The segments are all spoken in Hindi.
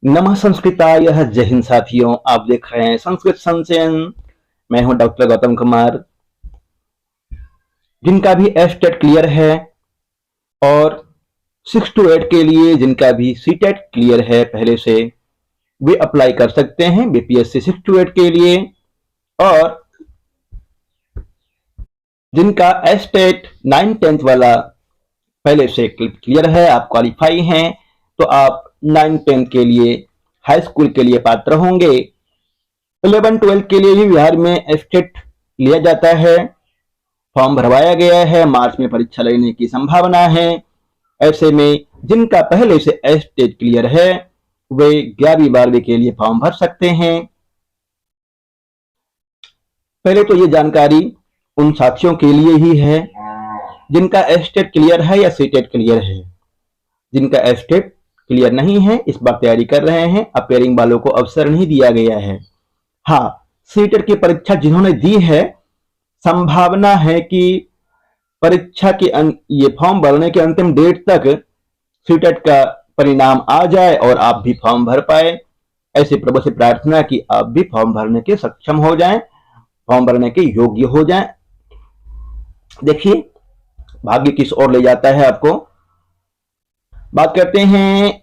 नमः संस्कृताय। जय हिंद साथियों, आप देख रहे हैं संस्कृत संचयन। मैं हूं डॉक्टर गौतम कुमार। जिनका भी एस्टेट क्लियर है और 6 to 8 के लिए जिनका भी सीटेट क्लियर है पहले से, वे अप्लाई कर सकते हैं बीपीएससी 6 to 8 के लिए। और जिनका एस्टेट 9-10 वाला पहले से क्लियर है, आप क्वालिफाई हैं, तो आप 9-10 के लिए हाई स्कूल के लिए पात्र होंगे। 11-12 के लिए भी बिहार में एस्टेट लिया जाता है। फॉर्म भरवाया गया है, मार्च में परीक्षा लेने की संभावना है। ऐसे में जिनका पहले से एस्टेट क्लियर है वे 11वीं-12वीं के लिए फॉर्म भर सकते हैं। पहले तो ये जानकारी उन साथियों के लिए ही है जिनका एस्टेट क्लियर है या सीटेट क्लियर है। जिनका एस्टेट क्लियर नहीं है, इस बार तैयारी कर रहे हैं, अपेयरिंग वालों को अवसर नहीं दिया गया है। हाँ, सीटेट की परीक्षा जिन्होंने दी है, संभावना है कि परीक्षा के ये फॉर्म भरने के अंतिम डेट तक सीटेट का परिणाम आ जाए और आप भी फॉर्म भर पाए। ऐसे प्रभु से प्रार्थना कि आप भी फॉर्म भरने के सक्षम हो जाएं, फॉर्म भरने के योग्य हो जाएं। देखिए भाग्य किस ओर ले जाता है आपको। बात करते हैं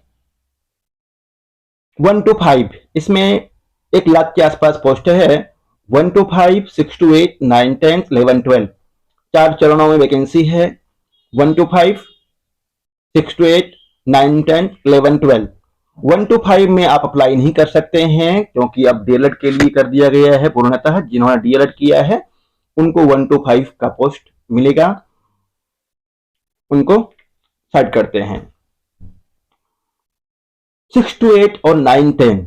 1 to 5, इसमें 1 लाख के आसपास पोस्ट है। 1 to 5, 6 to 8, 9, 10, 11, 12 4 चरणों में वैकेंसी है। 1 to 5, 6 to 8, 9, 10, 11, 12 1 to 5 में आप अप्लाई नहीं कर सकते हैं क्योंकि अब डीएलएड के लिए कर दिया गया है। पूर्णतः जिन्होंने डीएलएड किया है उनको 1 to 5 का पोस्ट मिलेगा, उनको साइड करते हैं। 6 to 8 और 9, 10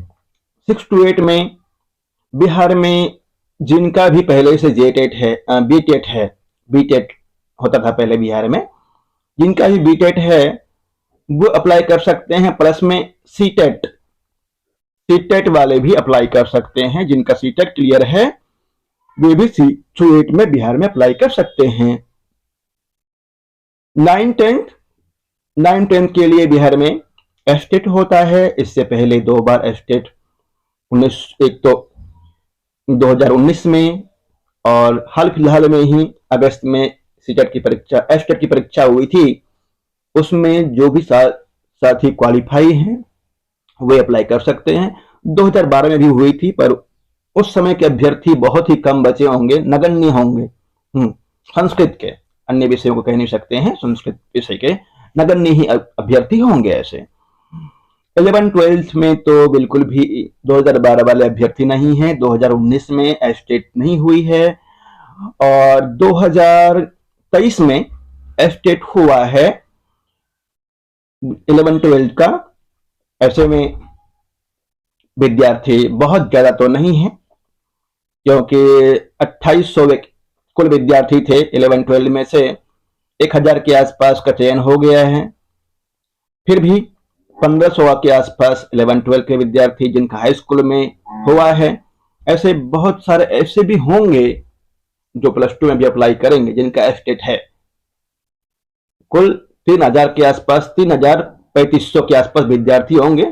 6 to 8 में बिहार में जिनका भी पहले से जेटेट है, बीटेट है, बीटेट होता था पहले बिहार में, जिनका भी बीटेट है वो अप्लाई कर सकते हैं। प्लस में सीटेट, सीटेट वाले भी अप्लाई कर सकते हैं। जिनका सीटेट क्लियर है वे भी 6 to 8 में बिहार में अप्लाई कर सकते हैं। 9-10 के लिए बिहार में एस्टेट होता है। इससे पहले 2 बार एस्टेट, एक तो 2019 में और हाल फिलहाल में ही अगस्त में सीटेट की परीक्षा, एस्टेट की परीक्षा हुई थी। उसमें जो भी साथी क्वालिफाई हैं वे अप्लाई कर सकते हैं। 2012 में भी हुई थी, पर उस समय के अभ्यर्थी बहुत ही कम बचे होंगे, नगण्य होंगे। संस्कृत के, अन्य विषयों को कह नहीं सकते हैं, संस्कृत विषय के नगण्य ही अभ्यर्थी होंगे। ऐसे 11-12 में तो बिल्कुल भी 2012 वाले अभ्यर्थी नहीं है। 2019 में एस्टेट नहीं हुई है और 2023 में एस्टेट हुआ है 11-12 का। ऐसे में विद्यार्थी बहुत ज्यादा तो नहीं है क्योंकि 2800 कुल विद्यार्थी थे 11-12 में से 1000 के आसपास का चयन हो गया है। फिर भी 1500 के आसपास 11-12 के विद्यार्थी जिनका हाई स्कूल में हुआ है। ऐसे बहुत सारे ऐसे भी होंगे जो +2 में भी अप्लाई करेंगे जिनका एस्टेट है। कुल 3000 के आसपास, 3300 के आसपास विद्यार्थी होंगे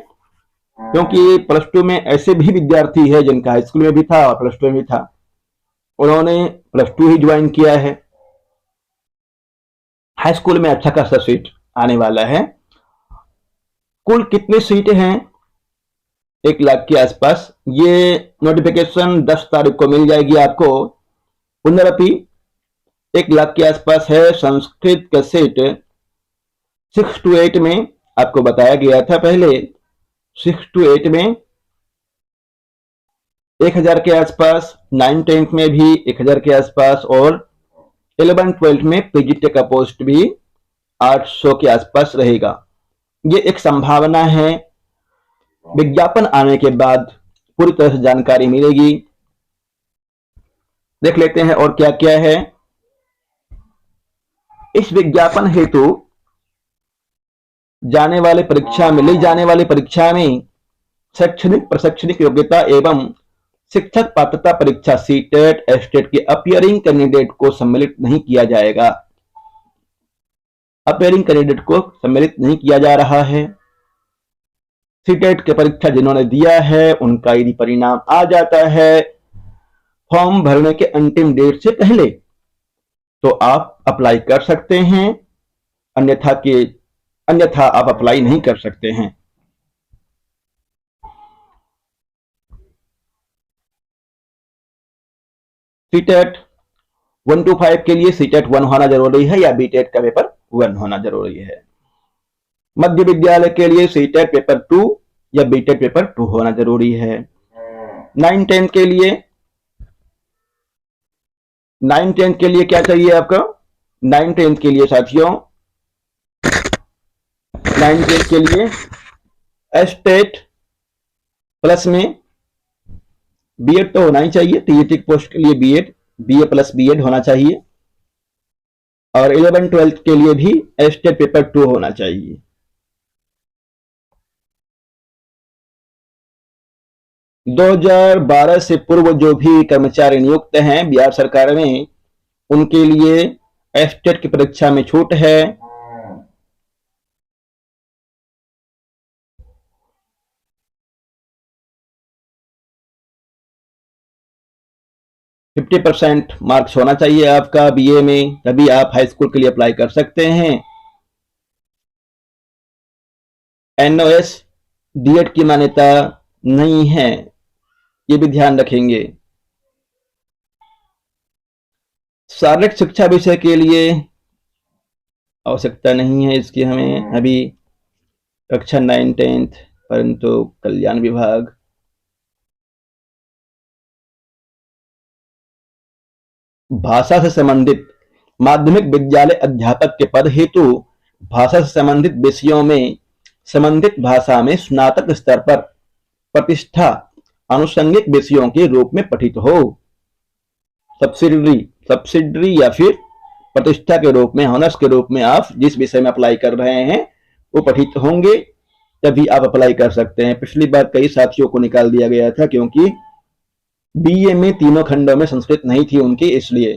क्योंकि +2 में ऐसे भी विद्यार्थी है जिनका हाई स्कूल में भी था और +2 में भी था, उन्होंने +2 ही ज्वाइन किया है। हाई स्कूल में अच्छा खासा सीट आने वाला है। कुल कितने सीटें हैं? 1 लाख के आसपास। ये नोटिफिकेशन 10 तारीख को मिल जाएगी आपको। पुनरअपि 1 लाख के आसपास है। संस्कृत का सीट 6 to 8 में आपको बताया गया था पहले। 6 to 8 में 1000 के आसपास, 9-10 में भी 1000 के आसपास और 11-12 में पीजीटी का पोस्ट भी 800 के आसपास रहेगा। ये एक संभावना है। विज्ञापन आने के बाद पूरी तरह से जानकारी मिलेगी। देख लेते हैं और क्या क्या है। इस विज्ञापन हेतु जाने वाले परीक्षा में, ली जाने वाली परीक्षा में शैक्षणिक प्रशैक्षणिक योग्यता एवं शिक्षक पात्रता परीक्षा सीटेट एस्टेट के अपियरिंग कैंडिडेट को सम्मिलित नहीं किया जाएगा। अपियरिंग कैंडिडेट को सम्मिलित नहीं किया जा रहा है। सीटेट की परीक्षा जिन्होंने दिया है उनका यदि परिणाम आ जाता है फॉर्म भरने के अंतिम डेट से पहले तो आप अप्लाई कर सकते हैं, अन्यथा आप अप्लाई नहीं कर सकते हैं। सीटेट 1 to 5 के लिए सीटेट 1 होना जरूरी है या बीटेट का पेपर 1 होना जरूरी है। मध्य विद्यालय के लिए सीटेट पेपर 2 या बीटेट पेपर 2 होना जरूरी है। 9-10 के लिए 9-10 के लिए क्या चाहिए आपका? 9-10 के लिए साथियों 9-10 के लिए एस्टेट प्लस में बीएड तो होना ही चाहिए। टीईटी पोस्ट के लिए बीएड, बीए प्लस बीएड होना चाहिए और 11-12 के लिए भी एस्टेट पेपर 2 होना चाहिए। दो 2012 से पूर्व जो भी कर्मचारी नियुक्त हैं बिहार सरकार में उनके लिए एस्टेट की परीक्षा में छूट है। %50 मार्क्स होना चाहिए आपका बीए में, तभी आप हाई स्कूल के लिए अप्लाई कर सकते हैं। एनओएस डीएड की मान्यता नहीं है, ये भी ध्यान रखेंगे। शारीरिक शिक्षा विषय के लिए आवश्यकता नहीं है इसकी हमें अभी, कक्षा 9-10, परंतु कल्याण विभाग भाषा से संबंधित माध्यमिक विद्यालय अध्यापक के पद हेतु भाषा से संबंधित विषयों में संबंधित भाषा में स्नातक स्तर पर प्रतिष्ठा आनुषंगिक विषयों के रूप में पठित हो। सब्सिडरी या फिर प्रतिष्ठा के रूप में, ऑनर्स के रूप में आप जिस विषय में अप्लाई कर रहे हैं वो पठित होंगे, तभी आप अप्लाई कर सकते हैं। पिछली बार कई साथियों को निकाल दिया गया था क्योंकि बीए में तीनों खंडों में संस्कृत नहीं थी उनकी, इसलिए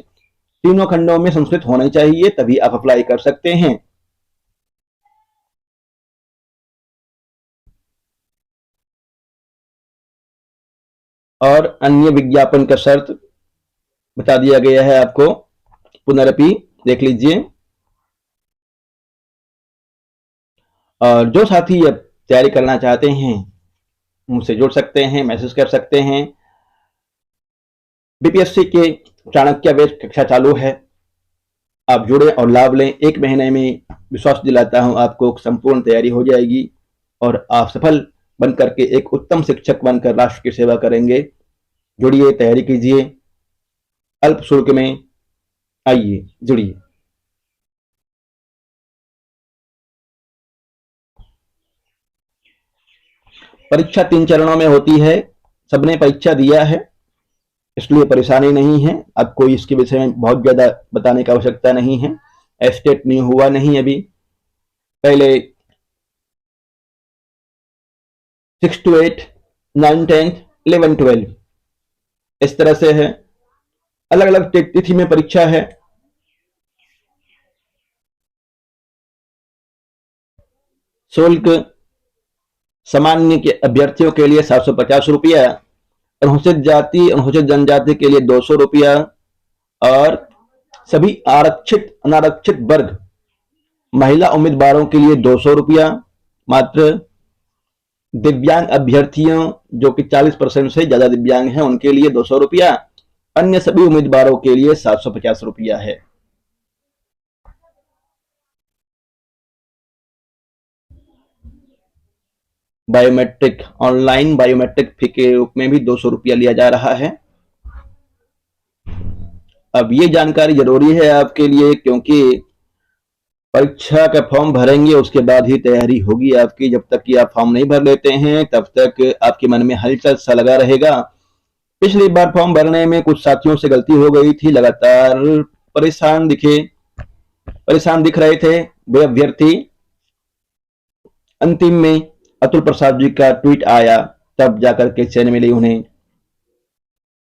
तीनों खंडों में संस्कृत होनी चाहिए तभी आप अप्लाई कर सकते हैं। और अन्य विज्ञापन का शर्त बता दिया गया है आपको, पुनरपि देख लीजिए। और जो साथी अब तैयारी करना चाहते हैं मुझसे जुड़ सकते हैं, मैसेज कर सकते हैं। बीपीएससी के चाणक्य बैच कक्षा चालू है, आप जुड़े और लाभ लें। 1 महीने में विश्वास दिलाता हूं आपको संपूर्ण तैयारी हो जाएगी और आप सफल बन करके एक उत्तम शिक्षक बनकर राष्ट्र की सेवा करेंगे। जुड़िए, तैयारी कीजिए, अल्प शुल्क में आइए, जुड़िए। परीक्षा 3 चरणों में होती है, सबने परीक्षा दिया है इसलिए परेशानी नहीं है। अब कोई इसके विषय में बहुत ज्यादा बताने की आवश्यकता नहीं है। एस्टेट नहीं हुआ नहीं अभी, पहले 6 to 8, 9, 10, 11, 12 इस तरह से है। अलग अलग तिथि में परीक्षा है। शुल्क सामान्य के अभ्यर्थियों के लिए 750 रुपया, अनुसूचित जाति अनुसूचित जनजाति के लिए 200 रुपया और सभी आरक्षित अनारक्षित वर्ग महिला उम्मीदवारों के लिए 200 रुपया मात्र। दिव्यांग अभ्यर्थियों जो कि 40% से ज्यादा दिव्यांग हैं उनके लिए 200 रुपया, अन्य सभी उम्मीदवारों के लिए 750 रुपया है। बायोमेट्रिक ऑनलाइन बायोमेट्रिक फी के रूप में भी 200 रुपया लिया जा रहा है। अब ये जानकारी जरूरी है आपके लिए क्योंकि परीक्षा का फॉर्म भरेंगे उसके बाद ही तैयारी होगी आपकी। जब तक कि आप फॉर्म नहीं भर लेते हैं तब तक आपके मन में हलचल सा लगा रहेगा। पिछली बार फॉर्म भरने में कुछ साथियों से गलती हो गई थी, लगातार परेशान दिख रहे थे वे अभ्यर्थी। अंतिम में अतुल प्रसाद जी का ट्वीट आया, तब जाकर के चैन मिली उन्हें।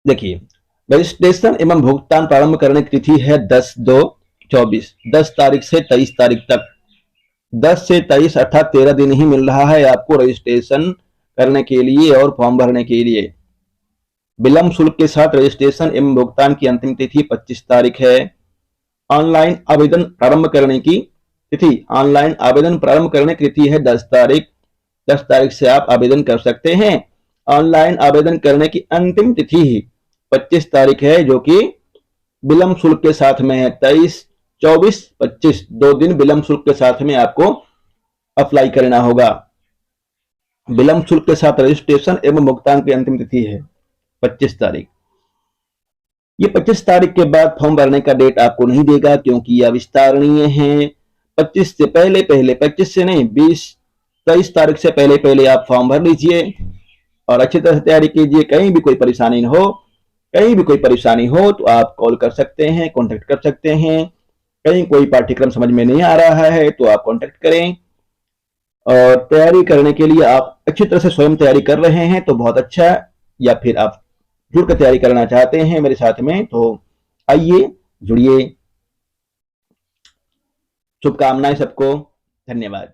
देखिए, रजिस्ट्रेशन एवं भुगतान प्रारंभ करने की तिथि है 10/2/24, 10 तारीख से 23 तारीख तक। 10 से 23 अर्थात 13 दिन ही मिल रहा है आपको रजिस्ट्रेशन करने के लिए और फॉर्म भरने के लिए। विलंब शुल्क के साथ रजिस्ट्रेशन एवं भुगतान की अंतिम तिथि 25 तारीख है। ऑनलाइन आवेदन प्रारंभ करने की तिथि, ऑनलाइन आवेदन प्रारंभ करने की तिथि है 10 तारीख। 10 तारीख से आप आवेदन कर सकते हैं। ऑनलाइन आवेदन करने की अंतिम तिथि ही 25 तारीख है, जो कि विलंब शुल्क के साथ में है। 23, 24, 25 2 दिन विलंब शुल्क के साथ में आपको अप्लाई करना होगा। विलंब शुल्क के साथ रजिस्ट्रेशन एवं भुगतान की अंतिम तिथि है 25 तारीख। ये 25 तारीख के बाद फॉर्म भरने का डेट आपको नहीं देगा, क्योंकि यह विस्तारणीय है। 25 से पहले 25 से नहीं, 23 तारीख से पहले आप फॉर्म भर लीजिए और अच्छी तरह से तैयारी कीजिए। कहीं भी कोई परेशानी हो तो आप कॉल कर सकते हैं, कॉन्टेक्ट कर सकते हैं। कहीं कोई पाठ्यक्रम समझ में नहीं आ रहा है तो आप कॉन्टेक्ट करें। और तैयारी करने के लिए आप अच्छी तरह से स्वयं तैयारी कर रहे हैं तो बहुत अच्छा, या फिर आप जुड़कर तैयारी करना चाहते हैं मेरे साथ में तो आइए, जुड़िए। शुभकामनाएं सबको। धन्यवाद।